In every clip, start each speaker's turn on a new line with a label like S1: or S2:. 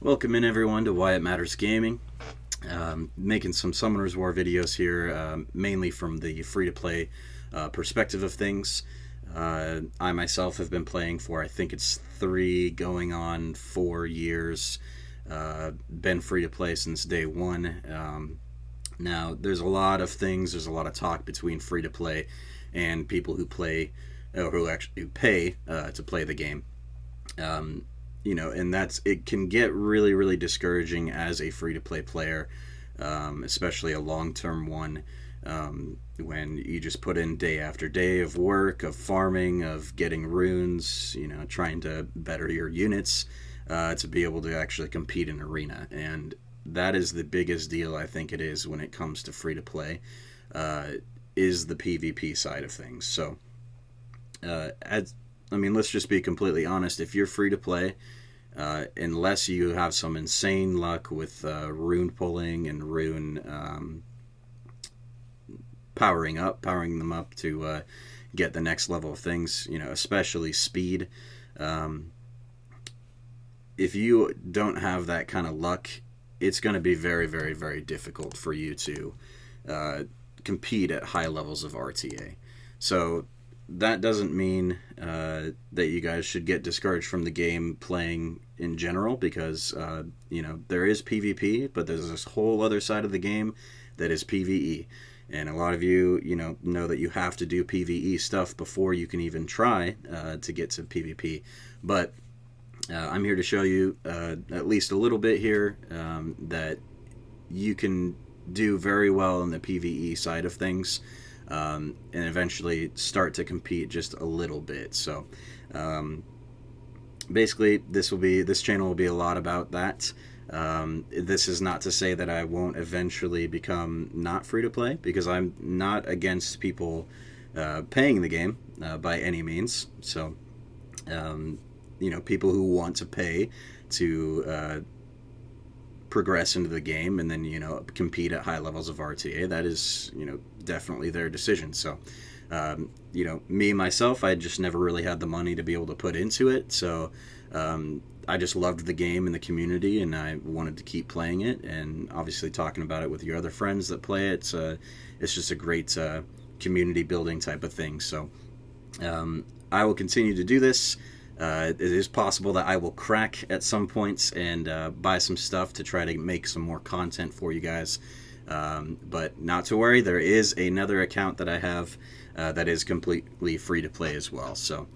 S1: Welcome in everyone to Why It Matters Gaming. Making some Summoners War videos here, mainly from the free-to-play perspective of things. I myself have been playing for, I think it's 3 going on 4 years. Been free-to-play since day one. Now, there's a lot of things, there's a lot of talk between free-to-play and people who play, or who pay to play the game. And it can get really, really discouraging as a free-to-play player, especially a long-term one, when you just put in day after day of work, of farming, of getting runes, trying to better your units to be able to actually compete in arena. And that is the biggest deal I think it is when it comes to free-to-play, is the PvP side of things. So, let's just be completely honest. If you're free to play, unless you have some insane luck with rune pulling and rune powering them up to get the next level of things, especially speed. If you don't have that kind of luck, it's going to be very, very, very difficult for you to compete at high levels of RTA. So that doesn't mean that you guys should get discouraged from the game playing in general, because there is PvP, but there's this whole other side of the game that is PvE. And a lot of you know that you have to do PvE stuff before you can even try to get to PvP. But I'm here to show you at least a little bit here that you can do very well in the PvE side of things. And eventually start to compete just a little bit. So basically this channel will be a lot about that. This is not to say that I won't eventually become not free to play, because I'm not against people paying the game by any means. So people who want to pay to progress into the game and then compete at high levels of RTA, that is definitely their decision. So me myself, I just never really had the money to be able to put into it, so I just loved the game and the community, and I wanted to keep playing it. And obviously talking about it with your other friends that play it, it's just a great community building type of thing. So I will continue to do this. It is possible that I will crack at some points and buy some stuff to try to make some more content for you guys. But not to worry, there is another account that I have that is completely free to play as well. So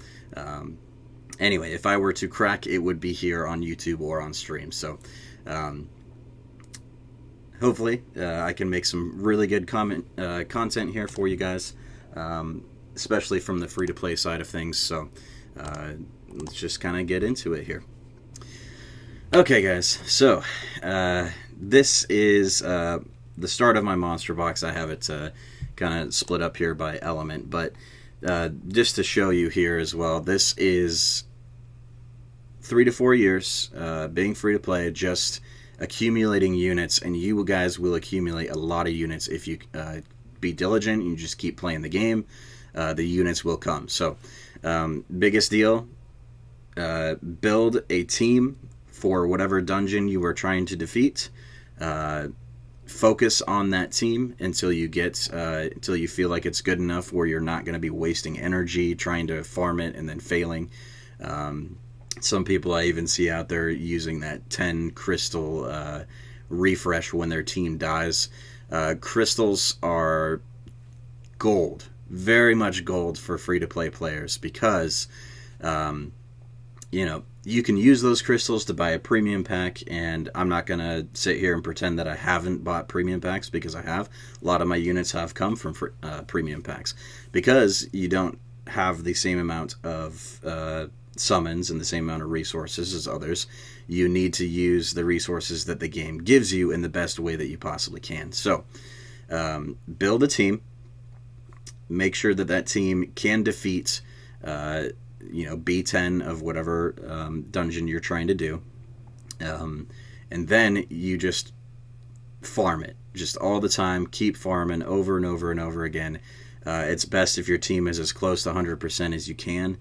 S1: anyway, if I were to crack, it would be here on YouTube or on stream. So hopefully I can make some really good content here for you guys, especially from the free to play side of things. So let's just kind of get into it here. Okay, guys, so this is the start of my monster box. I have it kind of split up here by element, but just to show you here as well, this is 3 to 4 years being free to play, just accumulating units, and you guys will accumulate a lot of units if you be diligent and you just keep playing the game. The units will come. So biggest deal, build a team for whatever dungeon you are trying to defeat. Focus on that team until you feel like it's good enough where you're not going to be wasting energy trying to farm it and then failing. Some people I even see out there using that 10 crystal refresh when their team dies. Crystals are gold, very much gold for free-to-play players, because you can use those crystals to buy a premium pack, and I'm not going to sit here and pretend that I haven't bought premium packs, because I have. A lot of my units have come from premium packs, because you don't have the same amount of summons and the same amount of resources as others. You need to use the resources that the game gives you in the best way that you possibly can. So build a team. Make sure that team can defeat B10 of whatever dungeon you're trying to do, and then you just farm it just all the time. Keep farming over and over and over again. It's best if your team is as close to 100% as you can.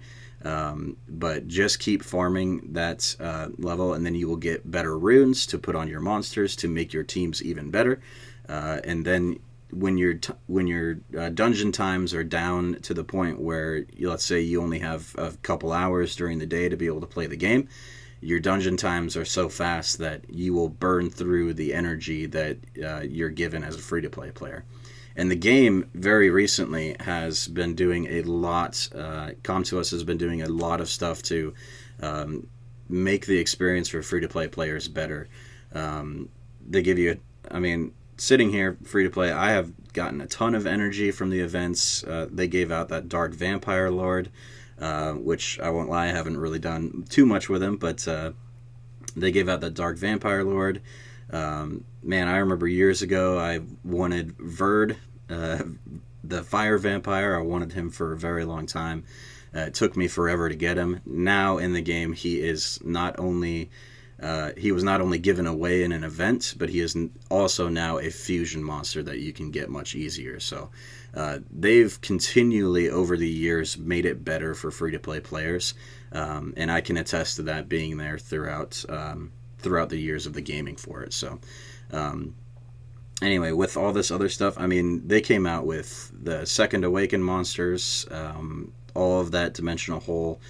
S1: But just keep farming that level, and then you will get better runes to put on your monsters to make your teams even better. And then when your dungeon times are down to the point where, let's say you only have a couple hours during the day to be able to play the game, your dungeon times are so fast that you will burn through the energy that you're given as a free-to-play player. And the game very recently has been doing a lot, Com2uS has been doing a lot of stuff to make the experience for free-to-play players better. They give you, sitting here free-to-play, I have gotten a ton of energy from the events. They gave out that Dark Vampire Lord, which I won't lie, I haven't really done too much with him, but they gave out that Dark Vampire Lord. Man, I remember years ago I wanted Verd, the fire vampire. I wanted him for a very long time. It took me forever to get him. Now in the game, he was not only given away in an event, but he is also now a fusion monster that you can get much easier. So they've continually over the years made it better for free-to-play players, and I can attest to that being there throughout the years of the gaming for it. So anyway, with all this other stuff, they came out with the Second Awaken monsters, all of that Dimensional Hole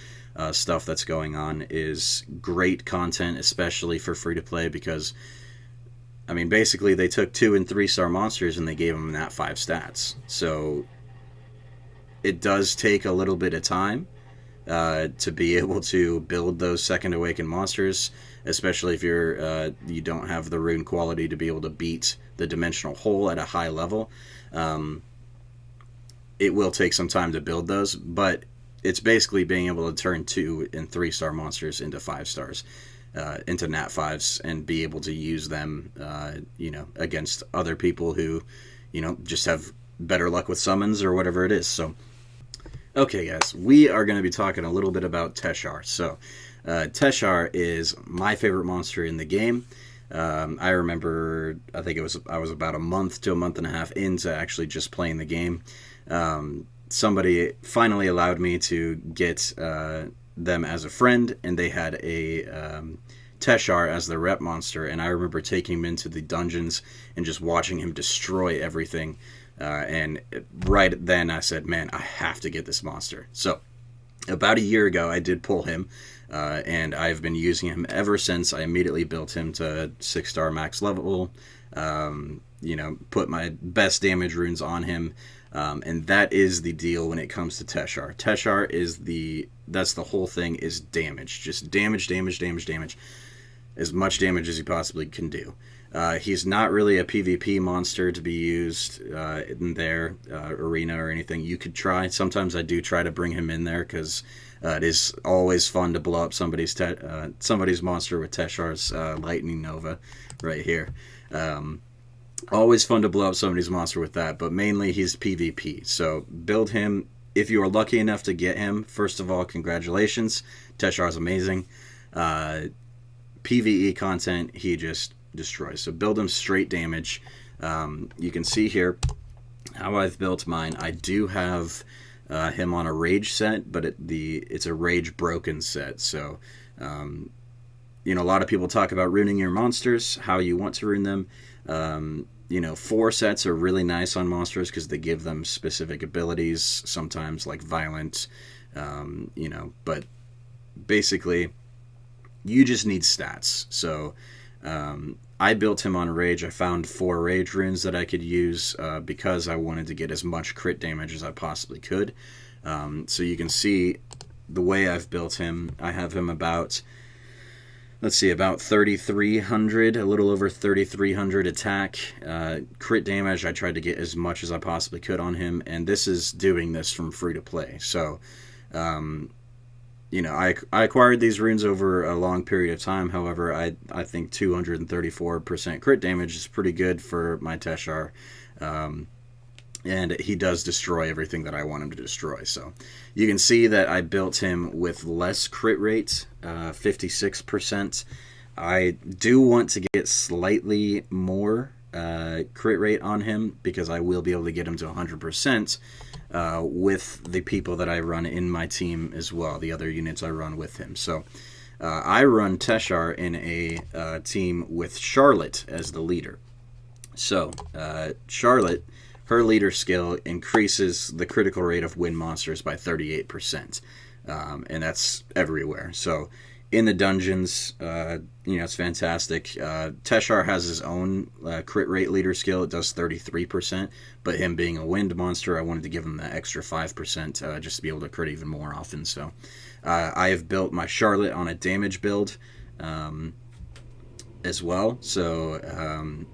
S1: stuff that's going on is great content, especially for free-to-play, because basically they took 2 and 3 star monsters and they gave them that 5 stats. So it does take a little bit of time to be able to build those Second Awaken monsters, especially if you don't have the rune quality to be able to beat the Dimensional Hole at a high level. It will take some time to build those, but it's basically being able to turn 2 and 3 star monsters into 5 stars, into Nat 5s, and be able to use them, against other people who, just have better luck with summons or whatever it is. So, okay, guys, we are going to be talking a little bit about Teshar. So, Teshar is my favorite monster in the game. I remember, I think I was about a month to a month and a half into actually just playing the game. Somebody finally allowed me to get them as a friend, and they had a Teshar as their rep monster, and I remember taking him into the dungeons and just watching him destroy everything. And right then I said, man, I have to get this monster. So about a year ago, I did pull him, and I've been using him ever since. I immediately built him to 6 star max level, put my best damage runes on him. And that is the deal when it comes to Teshar. Teshar that's the whole thing, is damage. Just damage. As much damage as you possibly can do. He's not really a PvP monster to be used in their arena or anything. You could try. Sometimes I do try to bring him in there because it is always fun to blow up somebody's monster with Teshar's Lightning Nova right here. Always fun to blow up somebody's monster with that, but mainly he's PvP. So build him. If you are lucky enough to get him, first of all, congratulations. Teshar's amazing. PvE content, he just destroys. So build him straight damage. You can see here how I've built mine. I do have him on a rage set, but it's a rage broken set. So a lot of people talk about runing your monsters, how you want to rune them. 4 sets are really nice on monsters because they give them specific abilities, sometimes like violent, but basically you just need stats. So I built him on rage. I found 4 rage runes that I could use because I wanted to get as much crit damage as I possibly could. So you can see the way I've built him. I have him about 3,300, a little over 3,300 attack. Crit damage, I tried to get as much as I possibly could on him, and this is doing this from free to play. So, I acquired these runes over a long period of time. However, I think 234% crit damage is pretty good for my Teshar. And he does destroy everything that I want him to destroy. So you can see that I built him with less crit rate, 56%. I do want to get slightly more crit rate on him because I will be able to get him to 100% with the people that I run in my team as well, the other units I run with him. So I run Teshar in a team with Charlotte as the leader. So Charlotte, her leader skill increases the critical rate of wind monsters by 38%, and that's everywhere. So in the dungeons, it's fantastic. Teshar has his own crit rate leader skill. It does 33%, but him being a wind monster, I wanted to give him that extra 5% just to be able to crit even more often. So I have built my Charlotte on a damage build as well. So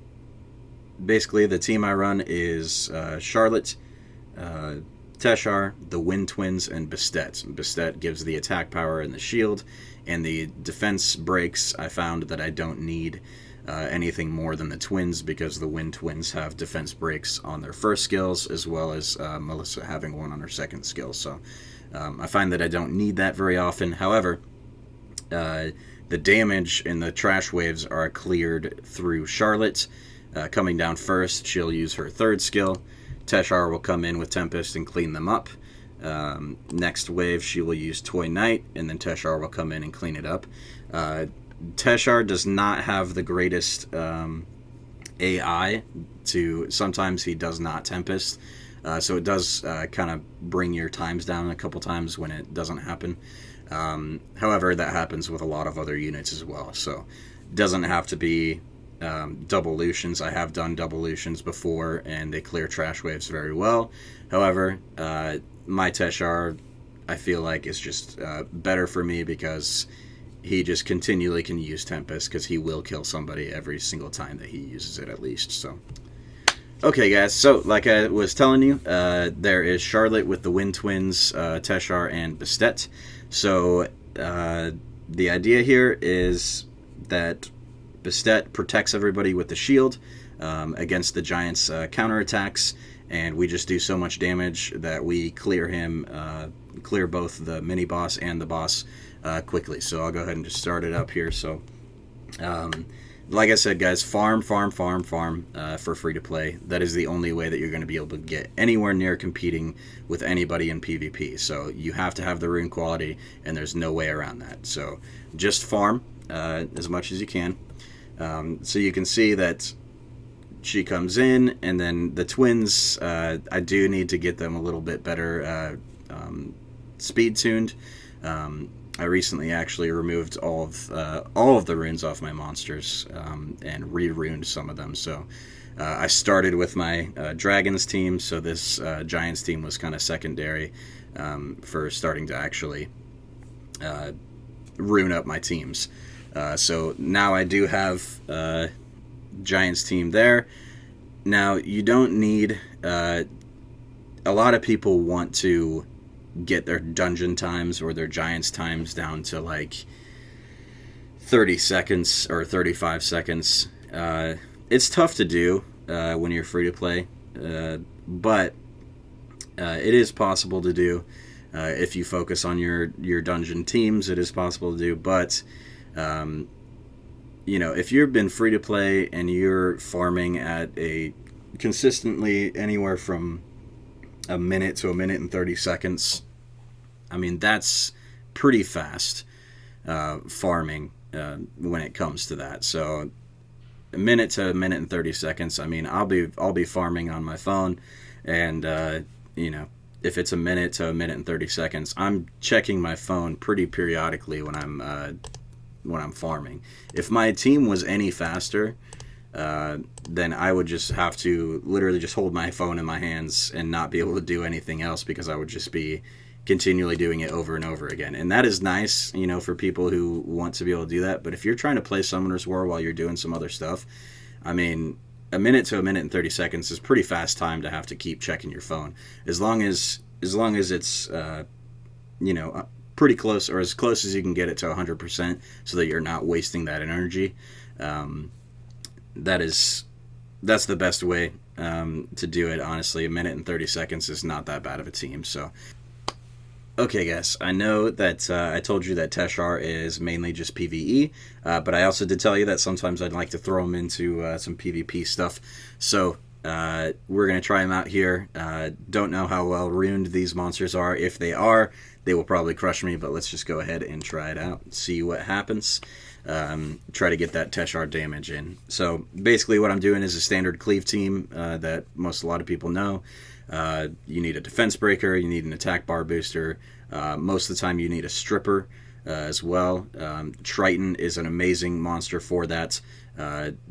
S1: basically, the team I run is Charlotte, Teshar, the Wind Twins, and Bastet. Bastet gives the attack power and the shield, and the defense breaks. I found that I don't need anything more than the Twins because the Wind Twins have defense breaks on their first skills as well as Melissa having one on her second skill. So I find that I don't need that very often. However, the damage and the trash waves are cleared through Charlotte. Coming down first, she'll use her third skill. Teshar will come in with Tempest and clean them up. Next wave, she will use Toy Knight, and then Teshar will come in and clean it up. Teshar does not have the greatest AI. Sometimes he does not Tempest, so it does kind of bring your times down a couple times when it doesn't happen. However, that happens with a lot of other units as well, so it doesn't have to be Doublelutions. I have done Doublelutions before, and they clear trash waves very well. However, my Teshar, I feel like, is just better for me because he just continually can use Tempest because he will kill somebody every single time that he uses it, at least. So, okay, guys. So, like I was telling you, there is Charlotte with the Wind Twins, Teshar, and Bastet. So, the idea here is that Bastet protects everybody with the shield against the Giants' counterattacks, and we just do so much damage that we clear him, clear both the mini-boss and the boss quickly. So I'll go ahead and just start it up here. So, like I said, guys, farm for free-to-play. That is the only way that you're going to be able to get anywhere near competing with anybody in PvP. So you have to have the rune quality, and there's no way around that. So just farm as much as you can. So you can see that she comes in, and then the twins, I do need to get them a little bit better speed tuned. I recently actually removed all of the runes off my monsters and re-runed some of them. So I started with my dragons team, so this giants team was kind of secondary for starting to actually rune up my teams. So now I do have Giants team there. Now, you don't need... a lot of people want to get their dungeon times or their Giants times down to like 30 seconds or 35 seconds. It's tough to do when you're free to play, but it is possible to do. If you focus on your dungeon teams, it is possible to do, but... if you've been free to play and you're farming at a consistently anywhere from a minute to a minute and 30 seconds, I mean, that's pretty fast farming when it comes to that. So a minute to a minute and 30 seconds, I mean, I'll be farming on my phone, and if it's a minute to a minute and 30 seconds, I'm checking my phone pretty periodically when I'm farming. If my team was any faster, then I would just have to literally just hold my phone in my hands and not be able to do anything else because I would just be continually doing it over and over again. And that is nice, for people who want to be able to do that. But if you're trying to play Summoner's War while you're doing some other stuff, I mean, a minute to a minute and 30 seconds is pretty fast time to have to keep checking your phone. As long as it's, pretty close, or as close as you can get it to 100%, so that you're not wasting that energy. That's the best way to do it. Honestly, a minute and 30 seconds is not that bad of a team. So Okay, guys, I know that I told you that Teshar is mainly just PvE, but I also did tell you that sometimes I'd like to throw him into some PvP stuff. So we're going to try him out here. Don't know how well runed these monsters are. If they are, they will probably crush me, but let's just go ahead and try it out, see what happens. Try to get that Teshar damage in. So basically what I'm doing is a standard cleave team that a lot of people know. You need a defense breaker, you need an attack bar booster. Most of the time you need a stripper as well. Triton is an amazing monster for that.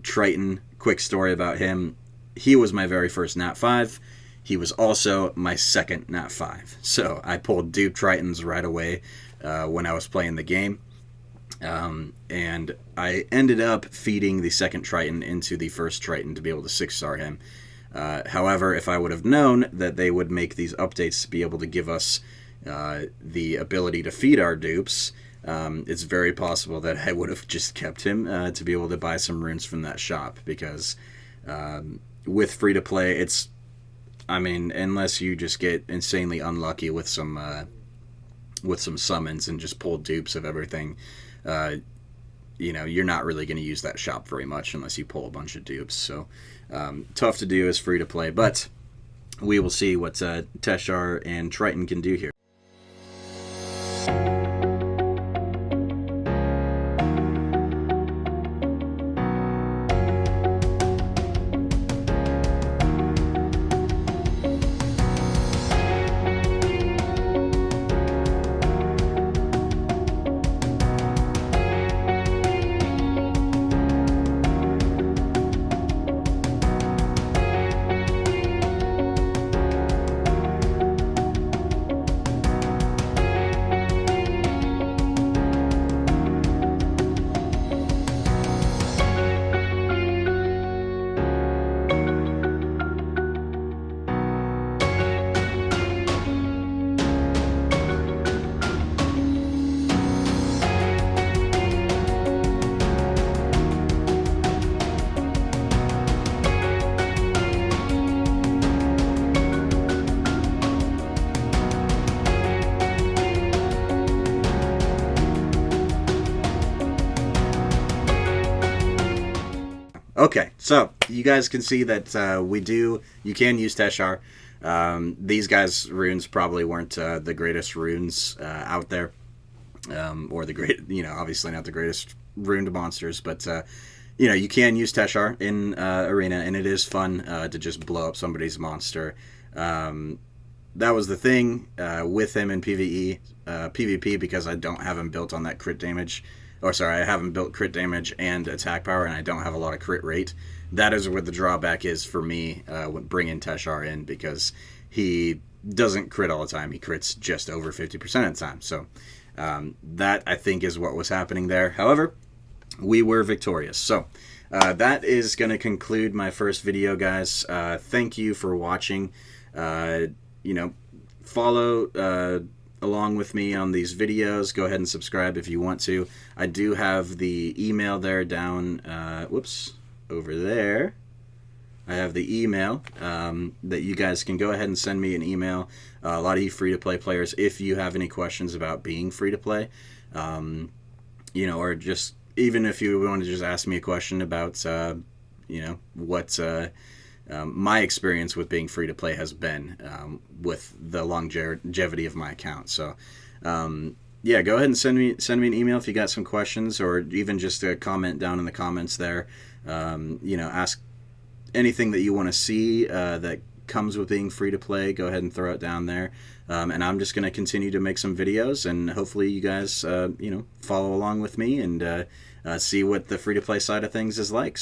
S1: Triton, quick story about him. He was my very first Nat 5. He was also my second Nat 5. So I pulled dupe Tritons right away when I was playing the game. And I ended up feeding the second Triton into the first Triton to be able to 6-star him. However, if I would have known that they would make these updates to be able to give us the ability to feed our dupes, it's very possible that I would have just kept him to be able to buy some runes from that shop, because with free-to-play, unless you just get insanely unlucky with some summons and just pull dupes of everything, you're not really going to use that shop very much unless you pull a bunch of dupes. So tough to do as free to play, but we will see what Teshar and Triton can do here. Okay, so you guys can see that you can use Teshar. These guys' runes probably weren't the greatest runes out there, or the great, obviously not the greatest runed monsters, but you can use Teshar in Arena, and it is fun to just blow up somebody's monster. That was the thing with him in PvP, because I don't have him built on that crit damage. Or sorry, I haven't built crit damage and attack power, and I don't have a lot of crit rate. That is where the drawback is for me when bringing Teshar in, because he doesn't crit all the time. He crits just over 50% of the time. So that, I think, is what was happening there. However, we were victorious. So that is going to conclude my first video, guys. Thank you for watching. Follow along with me on these videos. Go ahead and subscribe if you want to. I do have the email there down, over there. I have the email that you guys can go ahead and send me an email. A lot of you free-to-play players, if you have any questions about being free-to-play, or just even if you want to just ask me a question about, what my experience with being free to play has been with the longevity of my account. So go ahead and send me an email if you got some questions, or even just a comment down in the comments there. Ask anything that you want to see that comes with being free to play. Go ahead and throw it down there, and I'm just going to continue to make some videos, and hopefully you guys follow along with me and see what the free to play side of things is like.